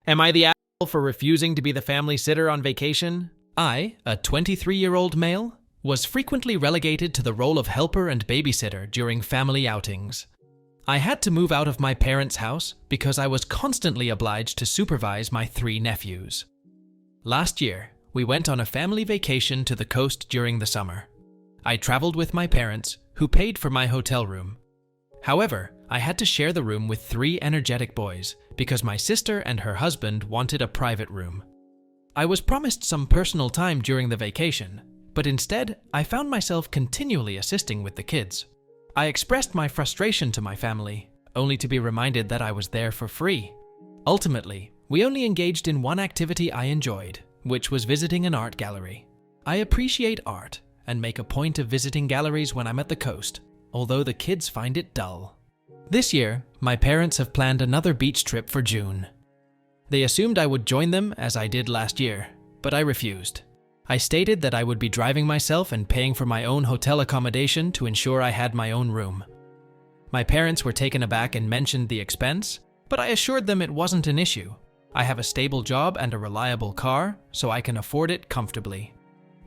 Am I the asshole for refusing to be the family sitter on vacation? I, a 23-year-old male, was frequently relegated to the role of helper and babysitter during family outings. I had to move out of my parents' house because I was constantly obliged to supervise my 3 nephews. Last year, we went on a family vacation to the coast during the summer. I traveled with my parents, who paid for my hotel room. However, I had to share the room with 3 energetic boys because my sister and her husband wanted a private room. I was promised some personal time during the vacation, but instead, I found myself continually assisting with the kids. I expressed my frustration to my family, only to be reminded that I was there for free. Ultimately, we only engaged in one activity I enjoyed, which was visiting an art gallery. I appreciate art and make a point of visiting galleries when I'm at the coast, although the kids find it dull. This year, my parents have planned another beach trip for June. They assumed I would join them as I did last year, but I refused. I stated that I would be driving myself and paying for my own hotel accommodation to ensure I had my own room. My parents were taken aback and mentioned the expense, but I assured them it wasn't an issue. I have a stable job and a reliable car, so I can afford it comfortably.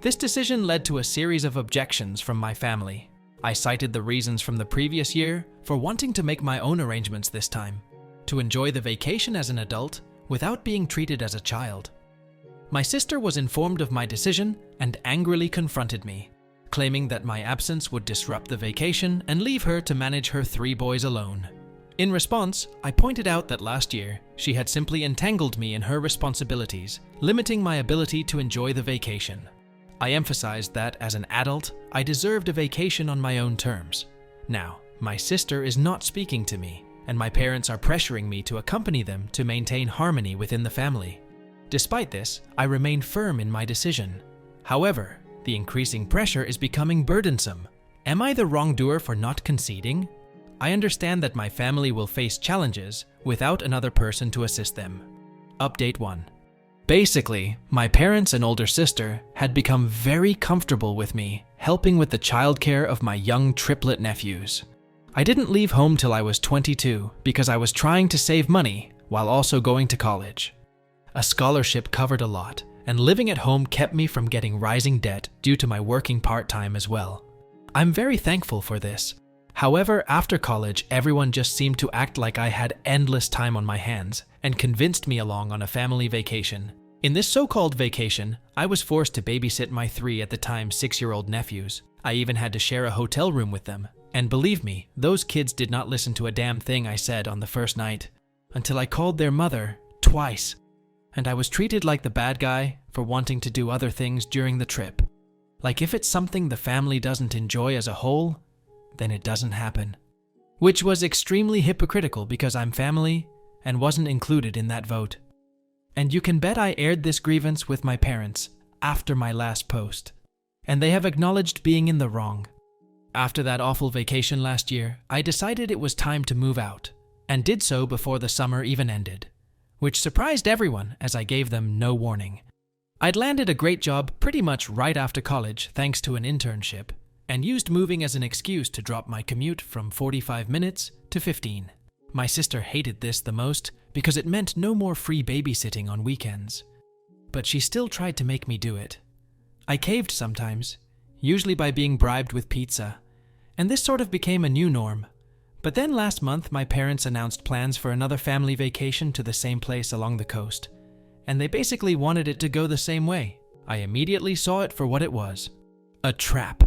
This decision led to a series of objections from my family. I cited the reasons from the previous year for wanting to make my own arrangements this time, to enjoy the vacation as an adult without being treated as a child. My sister was informed of my decision and angrily confronted me, claiming that my absence would disrupt the vacation and leave her to manage her 3 boys alone. In response, I pointed out that last year, she had simply entangled me in her responsibilities, limiting my ability to enjoy the vacation. I emphasized that, as an adult, I deserved a vacation on my own terms. Now, my sister is not speaking to me, and my parents are pressuring me to accompany them to maintain harmony within the family. Despite this, I remain firm in my decision. However, the increasing pressure is becoming burdensome. Am I the wrongdoer for not conceding? I understand that my family will face challenges without another person to assist them. Update 1. Basically, my parents and older sister had become very comfortable with me helping with the childcare of my young triplet nephews. I didn't leave home till I was 22 because I was trying to save money while also going to college. A scholarship covered a lot, and living at home kept me from getting rising debt due to my working part-time as well. I'm very thankful for this. However, after college, everyone just seemed to act like I had endless time on my hands and convinced me along on a family vacation. In this so-called vacation, I was forced to babysit my 3 at the time 6-year-old nephews. I even had to share a hotel room with them. And believe me, those kids did not listen to a damn thing I said on the first night, until I called their mother twice. And I was treated like the bad guy for wanting to do other things during the trip. Like if it's something the family doesn't enjoy as a whole, then it doesn't happen. Which was extremely hypocritical because I'm family and wasn't included in that vote. And you can bet I aired this grievance with my parents after my last post. And they have acknowledged being in the wrong. After that awful vacation last year, I decided it was time to move out, and did so before the summer even ended, which surprised everyone as I gave them no warning. I'd landed a great job pretty much right after college thanks to an internship, and used moving as an excuse to drop my commute from 45 minutes to 15. My sister hated this the most because it meant no more free babysitting on weekends. But she still tried to make me do it. I caved sometimes, usually by being bribed with pizza, and this sort of became a new norm. But then last month my parents announced plans for another family vacation to the same place along the coast, and they basically wanted it to go the same way. I immediately saw it for what it was: a trap.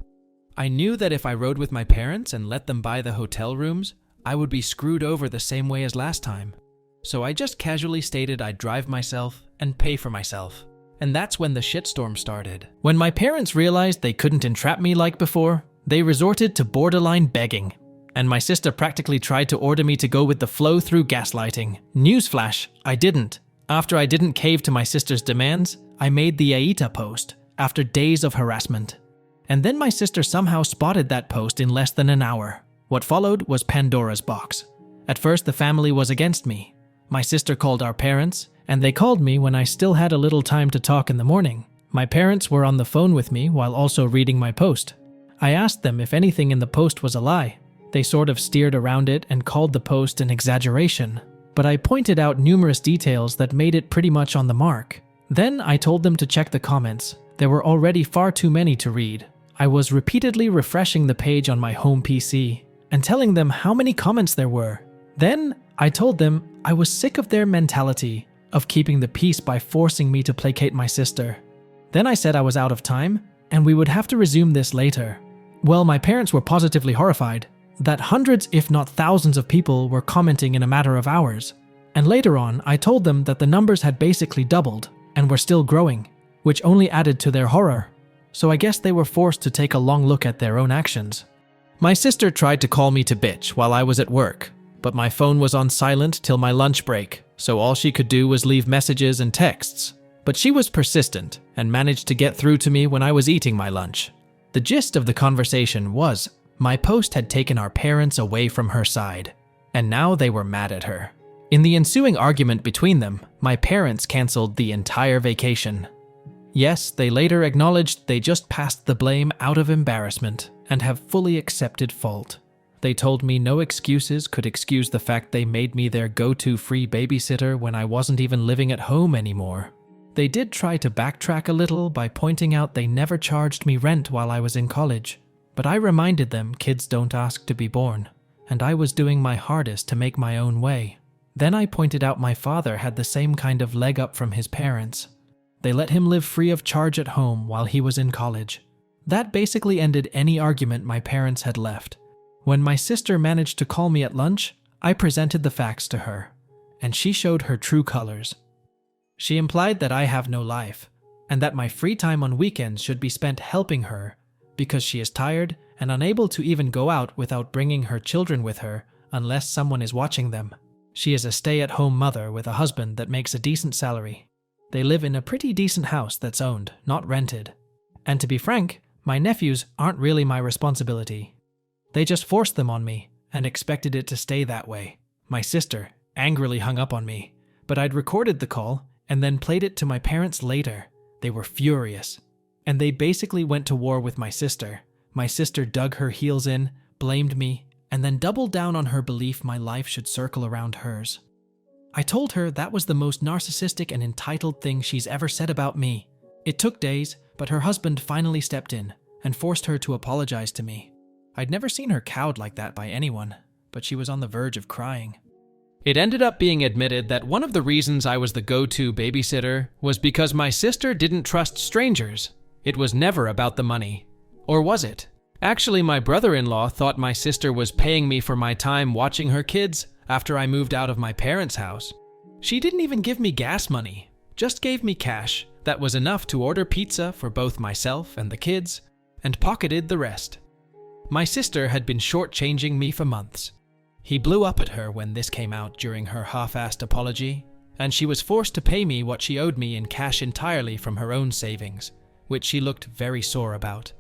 I knew that if I rode with my parents and let them buy the hotel rooms, I would be screwed over the same way as last time. So I just casually stated I'd drive myself and pay for myself. And that's when the shitstorm started. When my parents realized they couldn't entrap me like before, they resorted to borderline begging. And my sister practically tried to order me to go with the flow through gaslighting. Newsflash, I didn't. After I didn't cave to my sister's demands, I made the AITA post after days of harassment. And then my sister somehow spotted that post in less than an hour. What followed was Pandora's box. At first, the family was against me. My sister called our parents, and they called me when I still had a little time to talk in the morning. My parents were on the phone with me while also reading my post. I asked them if anything in the post was a lie. They sort of steered around it and called the post an exaggeration. but I pointed out numerous details that made it pretty much on the mark. Then I told them to check the comments. There were already far too many to read. I was repeatedly refreshing the page on my home PC and telling them how many comments there were. Then I told them I was sick of their mentality of keeping the peace by forcing me to placate my sister. Then I said I was out of time and we would have to resume this later. Well, my parents were positively horrified that hundreds if not thousands of people were commenting in a matter of hours. And later on, I told them that the numbers had basically doubled and were still growing, which only added to their horror. So I guess they were forced to take a long look at their own actions. My sister tried to call me to bitch while I was at work, but my phone was on silent till my lunch break, so all she could do was leave messages and texts. But she was persistent and managed to get through to me when I was eating my lunch. The gist of the conversation was, my post had taken our parents away from her side, and now they were mad at her. In the ensuing argument between them, my parents canceled the entire vacation. Yes, they later acknowledged they just passed the blame out of embarrassment and have fully accepted fault. They told me no excuses could excuse the fact they made me their go-to free babysitter when I wasn't even living at home anymore. They did try to backtrack a little by pointing out they never charged me rent while I was in college, but I reminded them kids don't ask to be born, and I was doing my hardest to make my own way. Then I pointed out my father had the same kind of leg up from his parents. They let him live free of charge at home while he was in college. That basically ended any argument my parents had left. When my sister managed to call me at lunch, I presented the facts to her, and she showed her true colors. She implied that I have no life, and that my free time on weekends should be spent helping her because she is tired and unable to even go out without bringing her children with her unless someone is watching them. She is a stay-at-home mother with a husband that makes a decent salary. They live in a pretty decent house that's owned, not rented. And to be frank, my nephews aren't really my responsibility. They just forced them on me and expected it to stay that way. My sister angrily hung up on me, but I'd recorded the call and then played it to my parents later. They were furious, and they basically went to war with my sister. My sister dug her heels in, blamed me, and then doubled down on her belief my life should circle around hers. I told her that was the most narcissistic and entitled thing she's ever said about me. It took days, but her husband finally stepped in and forced her to apologize to me. I'd never seen her cowed like that by anyone, but she was on the verge of crying. It ended up being admitted that one of the reasons I was the go-to babysitter was because my sister didn't trust strangers. It was never about the money. Or was it? Actually, my brother-in-law thought my sister was paying me for my time watching her kids after I moved out of my parents' house. She didn't even give me gas money, just gave me cash that was enough to order pizza for both myself and the kids, and pocketed the rest. My sister had been shortchanging me for months. He blew up at her when this came out during her half-assed apology, and she was forced to pay me what she owed me in cash entirely from her own savings, which she looked very sore about.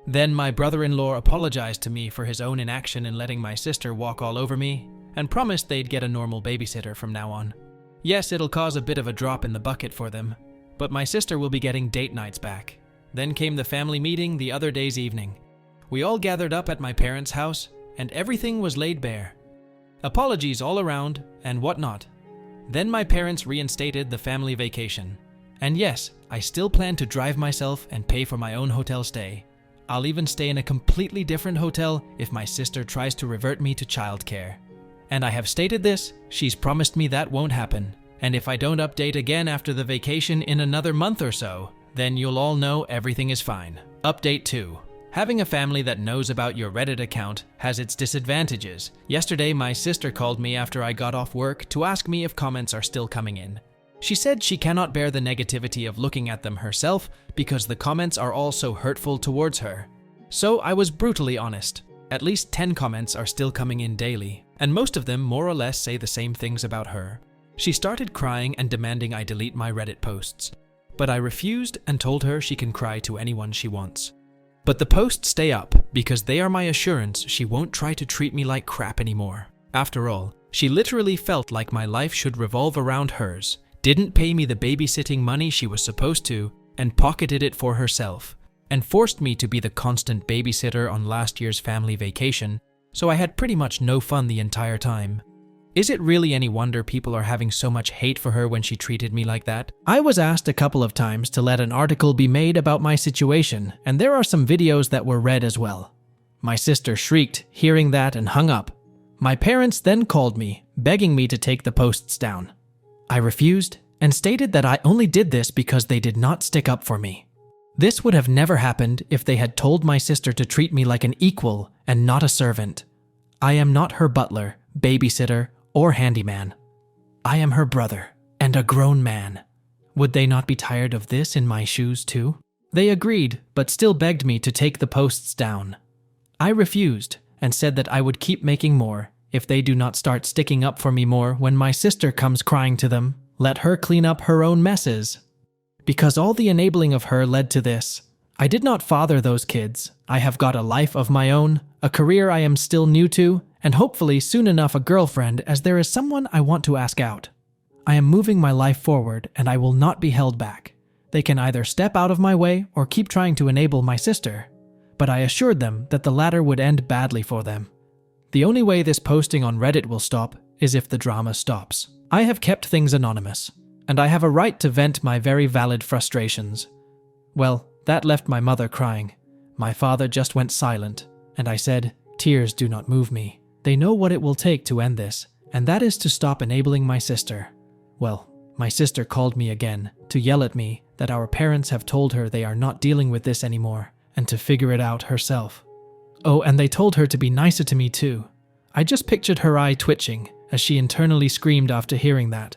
Then my brother-in-law apologized to me for his own inaction in letting my sister walk all over me, and promised they'd get a normal babysitter from now on. Yes, it'll cause a bit of a drop in the bucket for them, but my sister will be getting date nights back. Then came the family meeting the other day's evening. We all gathered up at my parents' house, and everything was laid bare. Apologies all around, and whatnot. Then my parents reinstated the family vacation. And yes, I still plan to drive myself and pay for my own hotel stay. I'll even stay in a completely different hotel if my sister tries to revert me to childcare. And I have stated this, she's promised me that won't happen. And if I don't update again after the vacation in another month or so, then you'll all know everything is fine. Update 2. Having a family that knows about your Reddit account has its disadvantages. Yesterday, my sister called me after I got off work to ask me if comments are still coming in. She said she cannot bear the negativity of looking at them herself because the comments are all so hurtful towards her. So I was brutally honest. At least 10 comments are still coming in daily, and most of them more or less say the same things about her. She started crying and demanding I delete my Reddit posts, but I refused and told her she can cry to anyone she wants. But the posts stay up because they are my assurance she won't try to treat me like crap anymore. After all, she literally felt like my life should revolve around hers, didn't pay me the babysitting money she was supposed to, and pocketed it for herself, and forced me to be the constant babysitter on last year's family vacation, so I had pretty much no fun the entire time. Is it really any wonder people are having so much hate for her when she treated me like that? I was asked a couple of times to let an article be made about my situation, and there are some videos that were read as well. My sister shrieked, hearing that, and hung up. My parents then called me, begging me to take the posts down. I refused and stated that I only did this because they did not stick up for me. This would have never happened if they had told my sister to treat me like an equal and not a servant. I am not her butler, babysitter, or handyman. I am her brother and a grown man. Would they not be tired of this in my shoes too? They agreed, but still begged me to take the posts down. I refused and said that I would keep making more if they do not start sticking up for me more when my sister comes crying to them. Let her clean up her own messes. Because all the enabling of her led to this. I did not father those kids. I have got a life of my own, a career I am still new to, and hopefully soon enough a girlfriend, as there is someone I want to ask out. I am moving my life forward and I will not be held back. They can either step out of my way or keep trying to enable my sister. But I assured them that the latter would end badly for them. The only way this posting on Reddit will stop is if the drama stops. I have kept things anonymous, and I have a right to vent my very valid frustrations. Well, that left my mother crying. My father just went silent, and I said, "Tears do not move me. They know what it will take to end this, and that is to stop enabling my sister." Well, my sister called me again to yell at me that our parents have told her they are not dealing with this anymore and to figure it out herself. Oh, and they told her to be nicer to me too. I just pictured her eye twitching as she internally screamed after hearing that.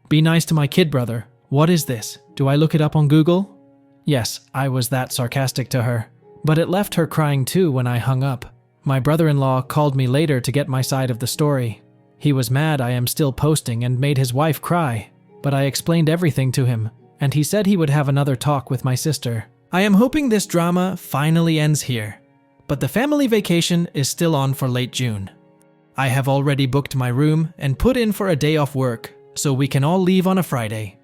Be nice to my kid brother. What is this? Do I look it up on Google? Yes, I was that sarcastic to her. But it left her crying too when I hung up. My brother-in-law called me later to get my side of the story. He was mad I am still posting and made his wife cry, but I explained everything to him, and he said he would have another talk with my sister. I am hoping this drama finally ends here, but the family vacation is still on for late June. I have already booked my room and put in for a day off work, so we can all leave on a Friday.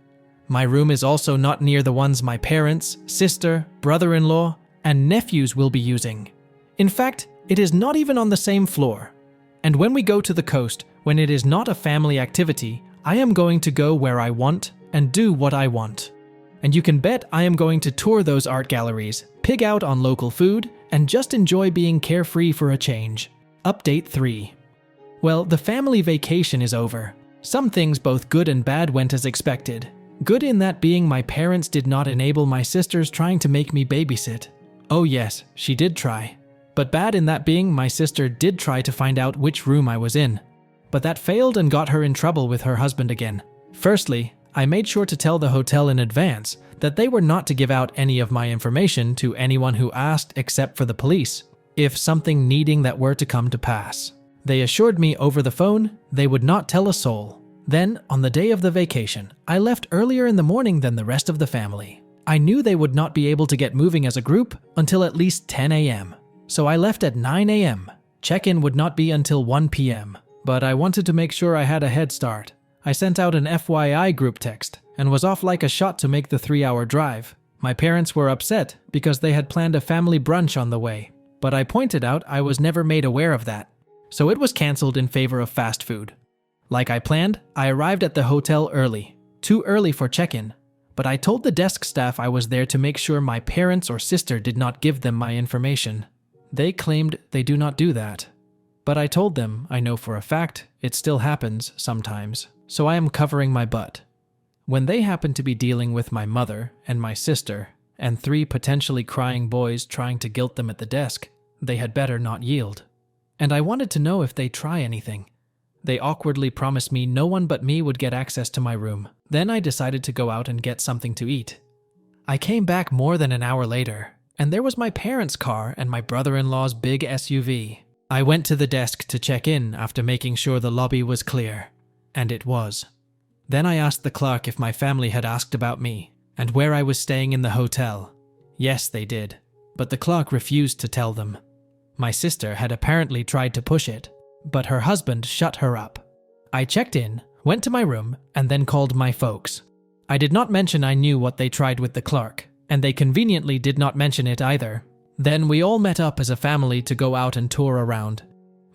My room is also not near the ones my parents, sister, brother-in-law, and nephews will be using. In fact, it is not even on the same floor. And when we go to the coast, when it is not a family activity, I am going to go where I want and do what I want. And you can bet I am going to tour those art galleries, pig out on local food, and just enjoy being carefree for a change. Update 3. Well, the family vacation is over. Some things both good and bad went as expected. Good in that being my parents did not enable my sisters trying to make me babysit. Oh yes, she did try. But bad in that being my sister did try to find out which room I was in. But that failed and got her in trouble with her husband again. Firstly, I made sure to tell the hotel in advance that they were not to give out any of my information to anyone who asked except for the police, if something needing that were to come to pass. They assured me over the phone they would not tell a soul. Then, on the day of the vacation, I left earlier in the morning than the rest of the family. I knew they would not be able to get moving as a group until at least 10 a.m. So I left at 9 a.m. Check-in would not be until 1 p.m. But I wanted to make sure I had a head start. I sent out an FYI group text and was off like a shot to make the 3-hour drive. My parents were upset because they had planned a family brunch on the way, but I pointed out I was never made aware of that. So it was cancelled in favor of fast food. Like I planned, I arrived at the hotel early. Too early for check-in, but I told the desk staff I was there to make sure my parents or sister did not give them my information. They claimed they do not do that. But I told them I know for a fact it still happens sometimes, so I am covering my butt. When they happened to be dealing with my mother and my sister and 3 potentially crying boys trying to guilt them at the desk, they had better not yield. And I wanted to know if they'd try anything. They awkwardly promised me no one but me would get access to my room. Then I decided to go out and get something to eat. I came back more than an hour later, and there was my parents' car and my brother-in-law's big SUV. I went to the desk to check in after making sure the lobby was clear, and it was. Then I asked the clerk if my family had asked about me and where I was staying in the hotel. Yes, they did, but the clerk refused to tell them. My sister had apparently tried to push it, but her husband shut her up. I checked in, went to my room, and then called my folks. I did not mention I knew what they tried with the clerk, and they conveniently did not mention it either. Then we all met up as a family to go out and tour around.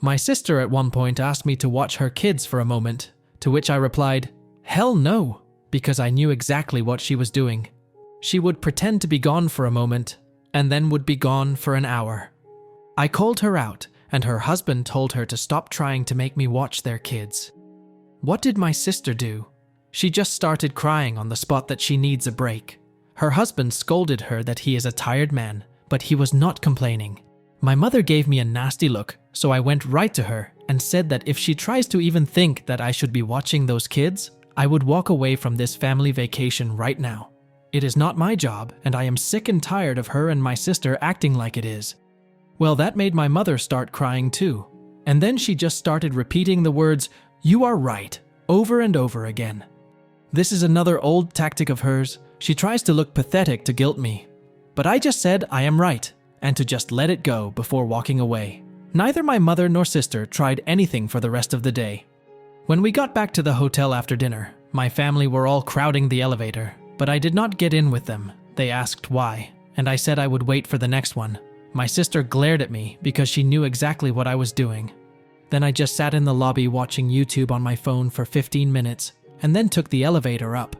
My sister at one point asked me to watch her kids for a moment, to which I replied, "Hell no," because I knew exactly what she was doing. She would pretend to be gone for a moment, and then would be gone for an hour. I called her out, and her husband told her to stop trying to make me watch their kids. What did my sister do? She just started crying on the spot that she needs a break. Her husband scolded her that he is a tired man, but he was not complaining. My mother gave me a nasty look, so I went right to her and said that if she tries to even think that I should be watching those kids, I would walk away from this family vacation right now. It is not my job, and I am sick and tired of her and my sister acting like it is. Well, that made my mother start crying too. And then she just started repeating the words, "You are right," over and over again. This is another old tactic of hers. She tries to look pathetic to guilt me. But I just said I am right, and to just let it go before walking away. Neither my mother nor sister tried anything for the rest of the day. When we got back to the hotel after dinner, my family were all crowding the elevator, but I did not get in with them. They asked why, and I said I would wait for the next one. My sister glared at me because she knew exactly what I was doing. Then I just sat in the lobby watching YouTube on my phone for 15 minutes, and then took the elevator up.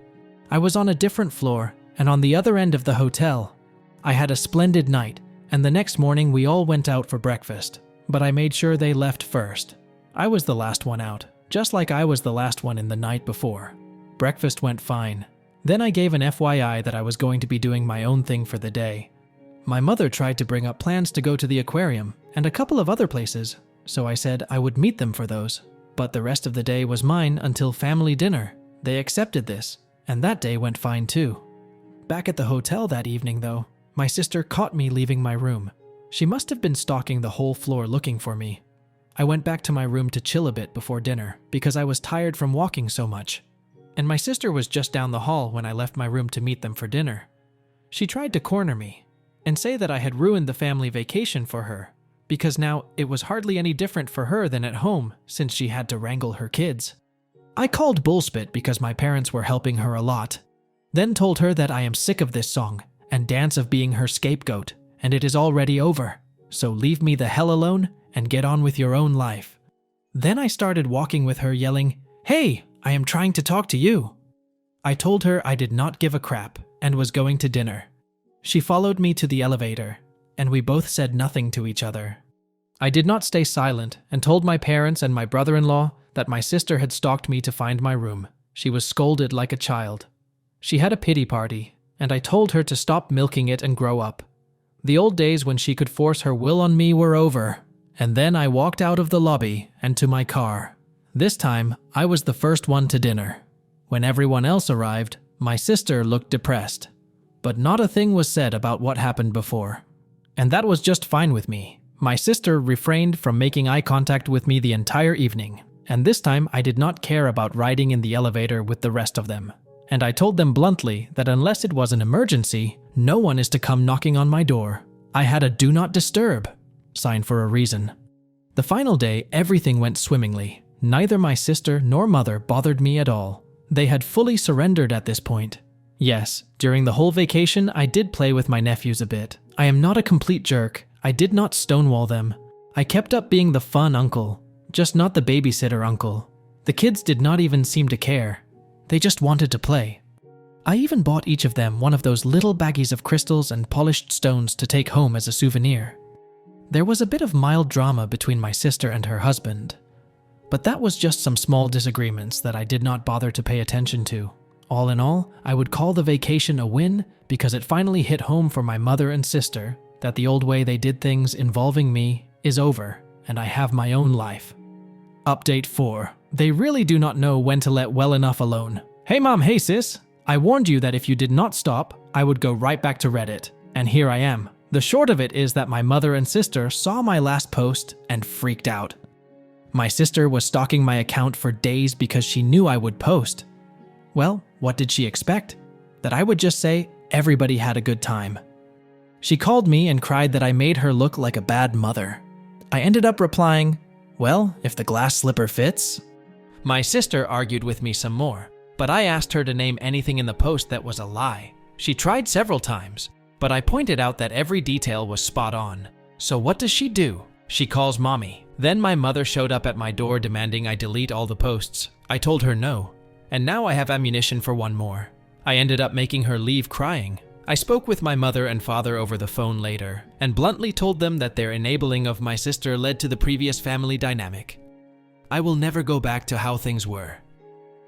I was on a different floor, and on the other end of the hotel. I had a splendid night, and the next morning we all went out for breakfast, but I made sure they left first. I was the last one out, just like I was the last one in the night before. Breakfast went fine. Then I gave an FYI that I was going to be doing my own thing for the day. My mother tried to bring up plans to go to the aquarium and a couple of other places, so I said I would meet them for those. But the rest of the day was mine until family dinner. They accepted this, and that day went fine too. Back at the hotel that evening though, my sister caught me leaving my room. She must have been stalking the whole floor looking for me. I went back to my room to chill a bit before dinner because I was tired from walking so much. And my sister was just down the hall when I left my room to meet them for dinner. She tried to corner me and say that I had ruined the family vacation for her, because now it was hardly any different for her than at home since she had to wrangle her kids. I called bullspit because my parents were helping her a lot, then told her that I am sick of this song and dance of being her scapegoat, and it is already over, so leave me the hell alone and get on with your own life. Then I started walking with her yelling, "Hey, I am trying to talk to you." I told her I did not give a crap and was going to dinner. She followed me to the elevator, and we both said nothing to each other. I did not stay silent and told my parents and my brother-in-law that my sister had stalked me to find my room. She was scolded like a child. She had a pity party, and I told her to stop milking it and grow up. The old days when she could force her will on me were over, and then I walked out of the lobby and to my car. This time, I was the first one to dinner. When everyone else arrived, my sister looked depressed. But not a thing was said about what happened before. And that was just fine with me. My sister refrained from making eye contact with me the entire evening, and this time I did not care about riding in the elevator with the rest of them. And I told them bluntly that unless it was an emergency, no one is to come knocking on my door. I had a "do not disturb" sign for a reason. The final day, everything went swimmingly. Neither my sister nor mother bothered me at all. They had fully surrendered at this point. Yes, during the whole vacation, I did play with my nephews a bit. I am not a complete jerk. I did not stonewall them. I kept up being the fun uncle, just not the babysitter uncle. The kids did not even seem to care. They just wanted to play. I even bought each of them one of those little baggies of crystals and polished stones to take home as a souvenir. There was a bit of mild drama between my sister and her husband, but that was just some small disagreements that I did not bother to pay attention to. All in all, I would call the vacation a win because it finally hit home for my mother and sister that the old way they did things involving me is over and I have my own life. Update 4. They really do not know when to let well enough alone. Hey mom, hey sis. I warned you that if you did not stop, I would go right back to Reddit. And here I am. The short of it is that my mother and sister saw my last post and freaked out. My sister was stalking my account for days because she knew I would post. Well, what did she expect? That I would just say, everybody had a good time. She called me and cried that I made her look like a bad mother. I ended up replying, well, if the glass slipper fits. My sister argued with me some more, but I asked her to name anything in the post that was a lie. She tried several times, but I pointed out that every detail was spot on. So what does she do? She calls mommy. Then my mother showed up at my door demanding I delete all the posts. I told her no, and now I have ammunition for one more. I ended up making her leave crying. I spoke with my mother and father over the phone later, and bluntly told them that their enabling of my sister led to the previous family dynamic. I will never go back to how things were.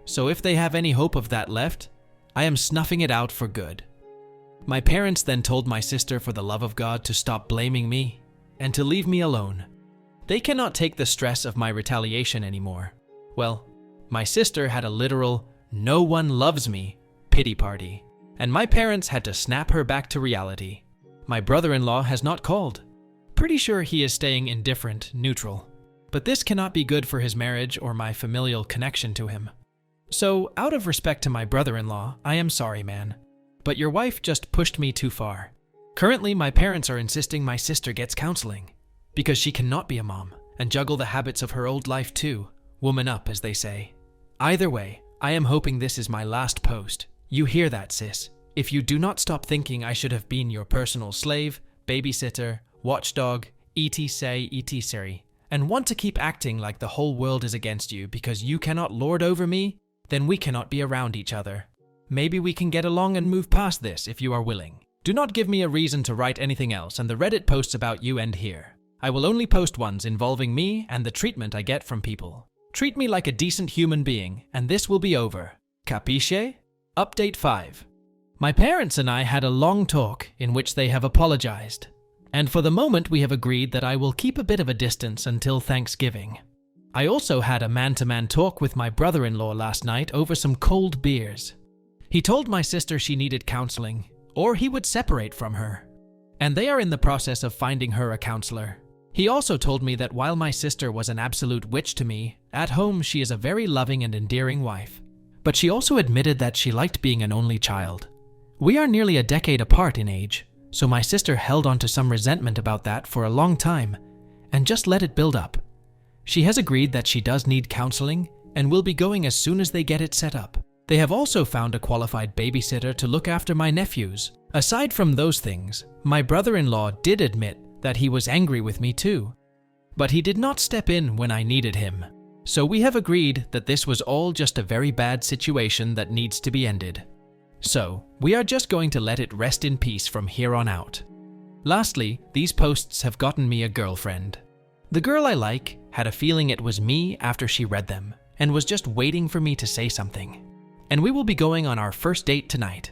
So if they have any hope of that left, I am snuffing it out for good. My parents then told my sister for the love of God to stop blaming me and to leave me alone. They cannot take the stress of my retaliation anymore. Well, my sister had a literal "no one loves me" pity party, and my parents had to snap her back to reality. My brother-in-law has not called. Pretty sure he is staying indifferent, neutral. But this cannot be good for his marriage or my familial connection to him. So, out of respect to my brother-in-law, I am sorry, man. But your wife just pushed me too far. Currently, my parents are insisting my sister gets counseling, because she cannot be a mom and juggle the habits of her old life too. Woman up, as they say. Either way, I am hoping this is my last post. You hear that, sis? If you do not stop thinking I should have been your personal slave, babysitter, watchdog, etc., and want to keep acting like the whole world is against you because you cannot lord over me, then we cannot be around each other. Maybe we can get along and move past this if you are willing. Do not give me a reason to write anything else, and the Reddit posts about you end here. I will only post ones involving me and the treatment I get from people. Treat me like a decent human being, and this will be over. Capisce? Update 5. My parents and I had a long talk in which they have apologized, and for the moment we have agreed that I will keep a bit of a distance until Thanksgiving. I also had a man-to-man talk with my brother-in-law last night over some cold beers. He told my sister she needed counseling, or he would separate from her, and they are in the process of finding her a counselor. He also told me that while my sister was an absolute witch to me, at home she is a very loving and endearing wife. But she also admitted that she liked being an only child. We are nearly a decade apart in age, so my sister held on to some resentment about that for a long time, and just let it build up. She has agreed that she does need counseling, and will be going as soon as they get it set up. They have also found a qualified babysitter to look after my nephews. Aside from those things, my brother-in-law did admit that he was angry with me too. But he did not step in when I needed him. So we have agreed that this was all just a very bad situation that needs to be ended. So, we are just going to let it rest in peace from here on out. Lastly, these posts have gotten me a girlfriend. The girl I like had a feeling it was me after she read them, and was just waiting for me to say something. And we will be going on our first date tonight.